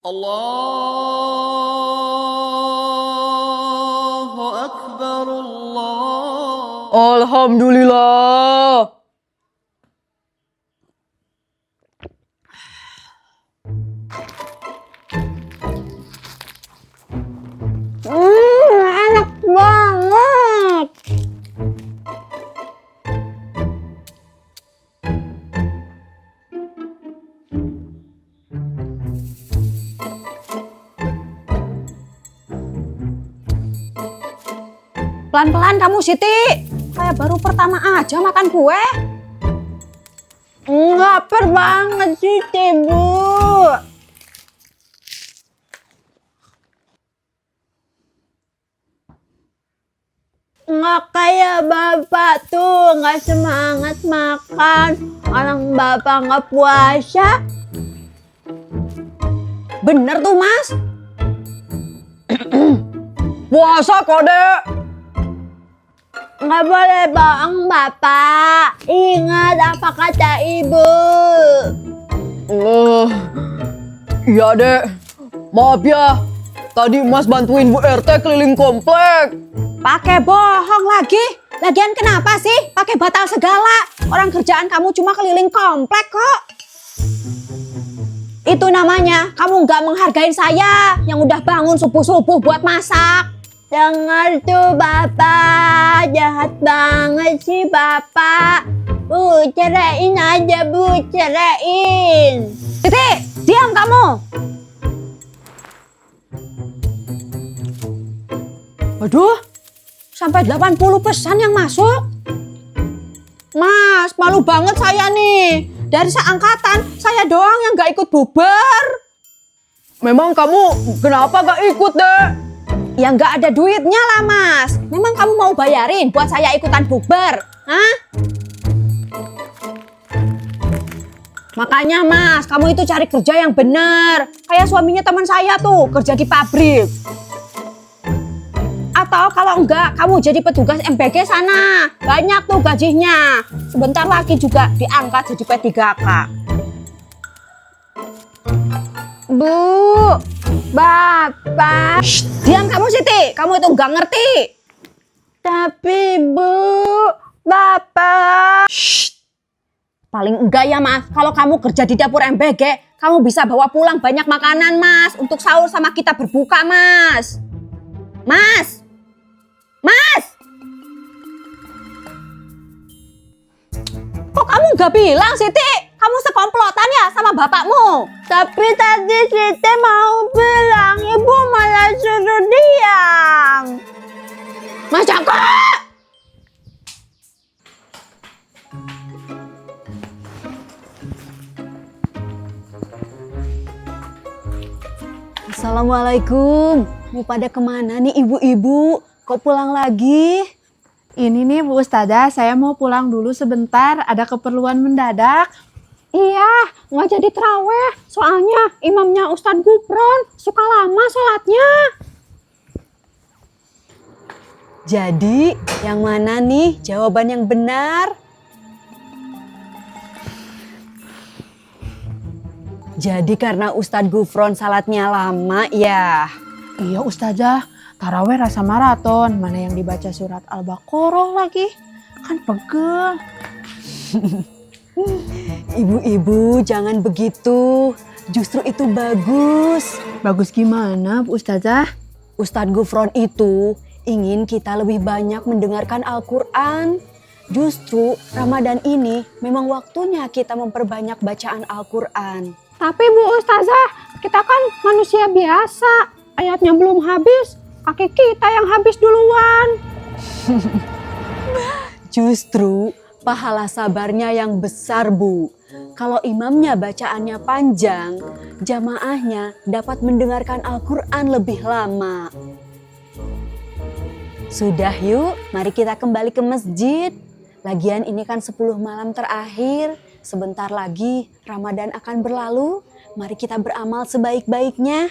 Allahu Akbar Allah. Alhamdulillah. Enak banget. Pelan-pelan kamu Siti, kayak baru pertama aja makan kue. Lapar banget sih, Bu. Nggak kayak bapak tuh, nggak semangat makan. Orang bapak nggak puasa. Bener tuh Mas. Puasa kok, Dek. Nggak boleh bohong, bapak. Ingat apa kata ibu. Iya, Dek. Maaf ya. Tadi Mas bantuin Bu RT keliling komplek. Pakai bohong lagi. Lagian kenapa sih pakai batal segala? Orang kerjaan kamu cuma keliling komplek kok. Itu namanya kamu nggak menghargai saya yang udah bangun subuh-subuh buat masak. Dengar tuh bapak, jahat banget sih bapak. Bu, ceraiin aja Bu, ceraiin. Siti, diam kamu. Waduh, sampai 80 pesan yang masuk. Mas, malu banget saya nih. Dari seangkatan, saya doang yang gak ikut bubar. Memang kamu kenapa gak ikut, Dek? Ya nggak ada duitnya lah Mas. Memang kamu mau bayarin buat saya ikutan bukber? Hah? Makanya Mas, kamu itu cari kerja yang benar. Kayak suaminya teman saya tuh, kerja di pabrik. Atau kalau enggak, kamu jadi petugas MBG sana. Banyak tuh gajinya. Sebentar lagi juga diangkat jadi P3K. Bu, bapak. Shh, diam kamu Siti, kamu itu nggak ngerti. Tapi Bu, bapak. Shh. Paling enggak ya Mas, kalau kamu kerja di dapur MBG, kamu bisa bawa pulang banyak makanan Mas, untuk sahur sama kita berbuka Mas. Mas! Mas! Kok kamu nggak bilang Siti? Kamu sekomplotan ya sama bapakmu? Tapi tadi Siti mau bilang, ibu malah suruh diam. Mas Joko! Assalamualaikum. Mau pada kemana nih ibu-ibu? Kok pulang lagi? Ini nih Bu Ustazah, saya mau pulang dulu sebentar, ada keperluan mendadak. Iya, nggak jadi terawih. Soalnya imamnya Ustadz Gufron suka lama sholatnya. Jadi, yang mana nih jawaban yang benar? Jadi karena Ustadz Gufron salatnya lama ya? Iya Ustazah, taraweh rasa maraton, mana yang dibaca surat Al-Baqarah lagi, kan pegel. Ibu-ibu jangan begitu, justru itu bagus. Bagus gimana Bu Ustazah? Ustadz Gufron itu ingin kita lebih banyak mendengarkan Al-Quran. Justru Ramadan ini memang waktunya kita memperbanyak bacaan Al-Quran. Tapi Bu Ustazah, kita kan manusia biasa. Ayatnya belum habis, kaki kita yang habis duluan. Justru pahala sabarnya yang besar Bu. Kalau imamnya bacaannya panjang, jamaahnya dapat mendengarkan Al-Quran lebih lama. Sudah yuk, mari kita kembali ke masjid. Lagian ini kan 10 malam terakhir. Sebentar lagi Ramadan akan berlalu. Mari kita beramal sebaik-baiknya.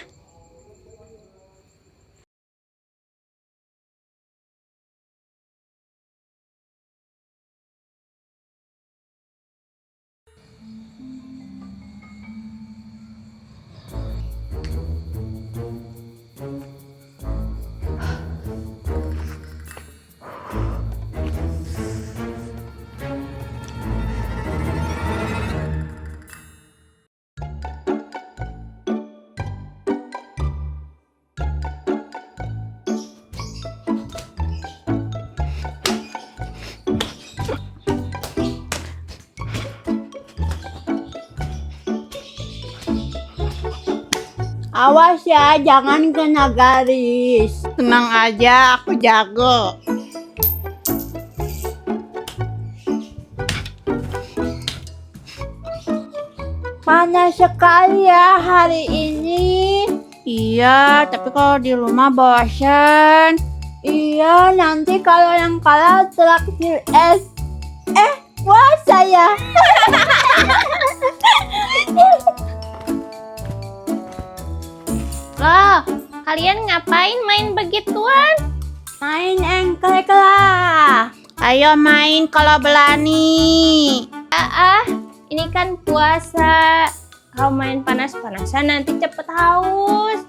Awas ya, jangan kena garis. Tenang aja, aku jago. Panas sekali ya hari ini. Iya, tapi kalau di rumah bosan. Iya, nanti kalau yang kalah traktir es. Puasa ya. Loh, kalian ngapain main begituan? Main engklek lah. Ayo main kalau berani. Ini kan puasa. Kalau main panas-panasan nanti cepet haus.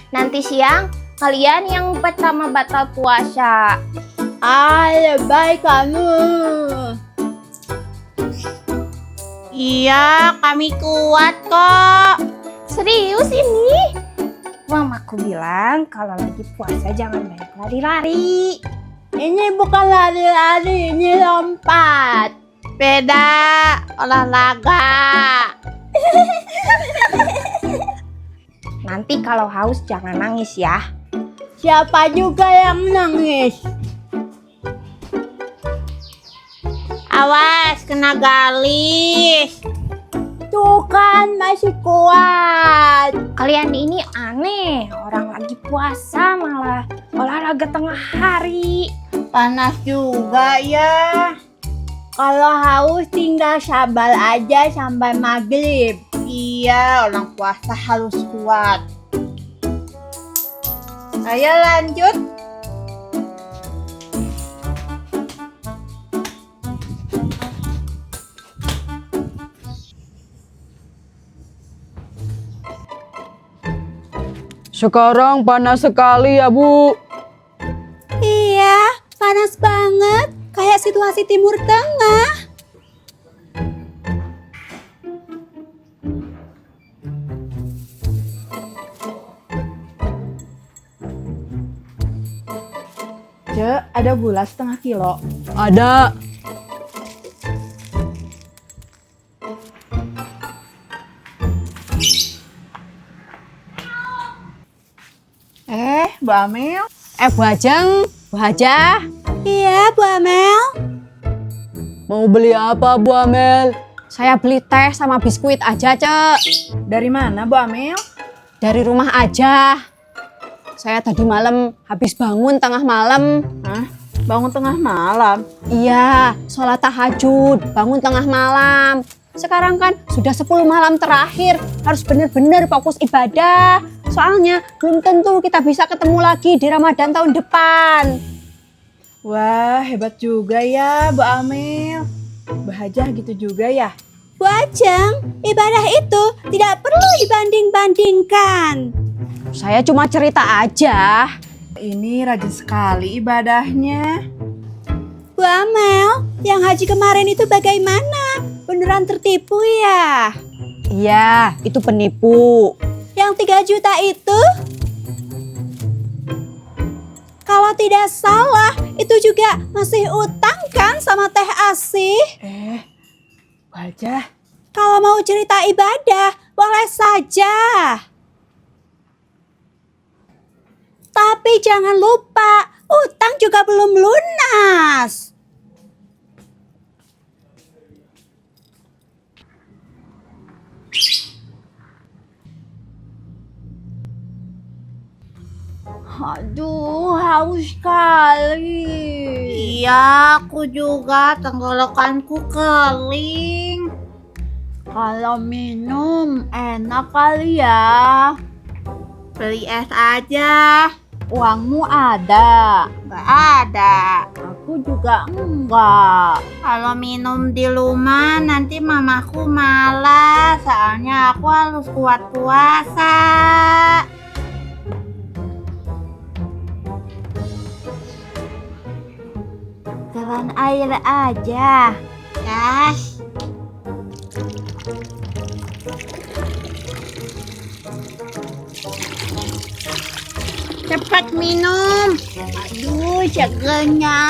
Nanti siang, kalian yang pertama batal puasa. Lebay kamu. Iya, kami kuat kok. Serius ini? Mamaku bilang kalau lagi puasa jangan banyak lari-lari. Ini bukan lari-lari, ini lompat. Beda olahraga. Nanti kalau haus jangan nangis ya. Siapa juga yang nangis? Awas kena galis. Tuh kan masih kuat. Kalian ini aneh, orang lagi puasa malah olahraga tengah hari. Panas juga ya. Kalau haus tinggal sabar aja sampai maghrib. Iya, orang puasa harus kuat. Ayo lanjut. Sekarang panas sekali ya, Bu. Iya, panas banget. Kayak situasi Timur Tengah. Ce, ada gula setengah kilo. Ada. Bu Amel. Bu Ajeng, Bu Hajah. Iya, Bu Amel. Mau beli apa, Bu Amel? Saya beli teh sama biskuit aja, Cek. Dari mana, Bu Amel? Dari rumah aja. Saya tadi malam habis bangun tengah malam. Hah? Bangun tengah malam? Iya, sholat tahajud, bangun tengah malam. Sekarang kan sudah 10 malam terakhir, harus benar-benar fokus ibadah. Soalnya belum tentu kita bisa ketemu lagi di Ramadan tahun depan. Wah, hebat juga ya, Bu Amel. Bahajah gitu juga ya. Bu Ajeng, ibadah itu tidak perlu dibanding-bandingkan. Saya cuma cerita aja. Ini rajin sekali ibadahnya. Bu Amel, yang haji kemarin itu bagaimana? Beneran tertipu ya? Iya, itu penipu. Yang 3 juta itu? Kalau tidak salah, itu juga masih utang kan sama Teh Asih? Bahajah. Kalau mau cerita ibadah, boleh saja. Tapi jangan lupa, utang juga belum lunas. Aduh, haus sekali. Iya, aku juga tenggorokanku kering. Kalau minum enak kali ya. Beli es aja. Uangmu ada. Nggak ada. Aku juga enggak. Kalau minum di rumah nanti mamaku malas. Soalnya aku harus kuat puasa. Telan air aja. Ya. Cepat minum. Aduh, jaganya.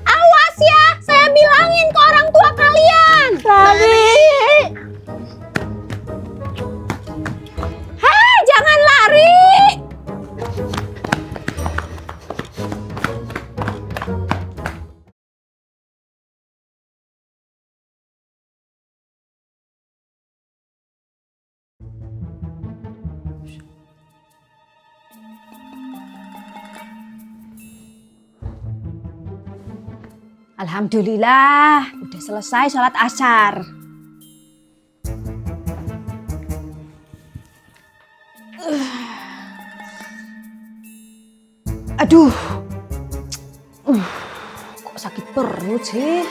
Awas ya, saya bilangin ke orang tua kalian. Lari. Hei, jangan lari. Alhamdulillah, udah selesai sholat asar. Aduh, kok sakit perut sih?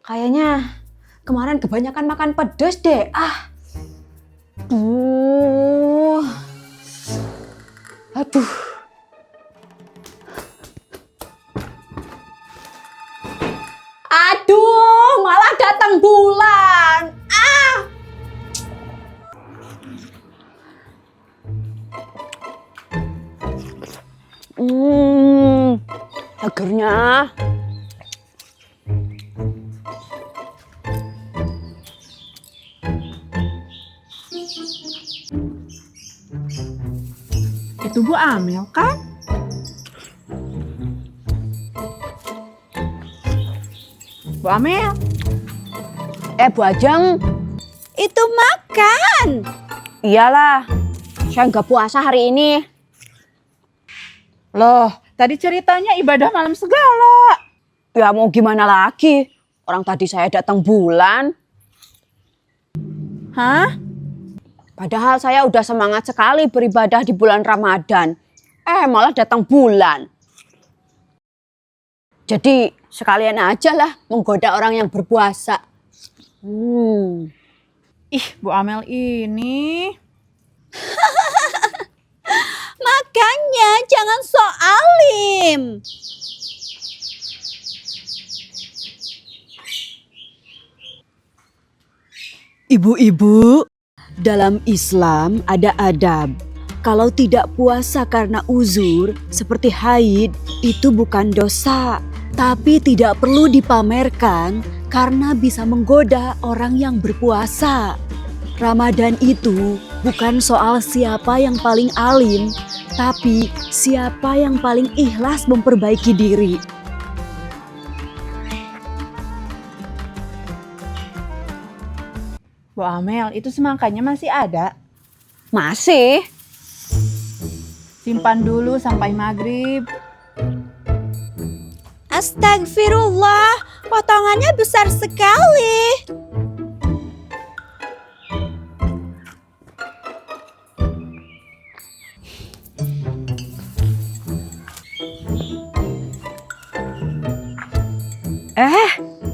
Kayaknya kemarin kebanyakan makan pedas deh. Aduh. Aduh, malah datang bulan. Segernya. Itu Bu Amel kan? Bu Amel. Bu Ajeng. Itu makan. Iyalah, saya nggak puasa hari ini. Loh, tadi ceritanya ibadah malam segala. Ya mau gimana lagi? Orang tadi saya datang bulan. Hah? Padahal saya udah semangat sekali beribadah di bulan Ramadan. Malah datang bulan. Jadi sekalian aja lah menggoda orang yang berpuasa. Ih, Bu Amel ini. Makanya jangan so alim. Ibu-ibu, dalam Islam ada adab. Kalau tidak puasa karena uzur seperti haid itu bukan dosa, tapi tidak perlu dipamerkan karena bisa menggoda orang yang berpuasa. Ramadan itu bukan soal siapa yang paling alim, tapi siapa yang paling ikhlas memperbaiki diri. Bu Amel, itu semangkanya masih ada? Masih? Simpan dulu sampai maghrib. Astagfirullah, potongannya besar sekali.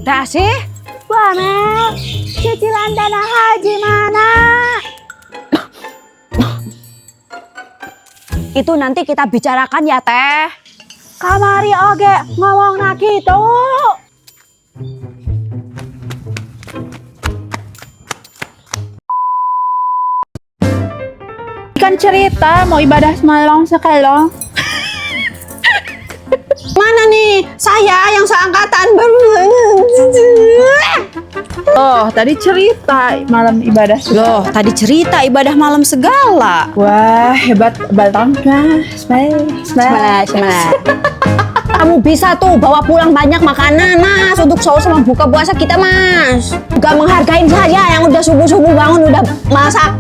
Dasih? Bu Amel, cicilan dana haji mana? Itu nanti kita bicarakan ya Teh. Kamari oge ngomong na gitu. Kan cerita mau ibadah semalam sekalong. Mana nih? Saya yang seangkatan baru. Oh, tadi cerita malam ibadah. Loh, tadi cerita ibadah malam segala. Wah, hebat baltangnya. Smile. Kamu bisa tuh bawa pulang banyak makanan, Mas, untuk sahur sama buka puasa kita, Mas. Gak menghargain saya yang udah subuh-subuh bangun udah masak.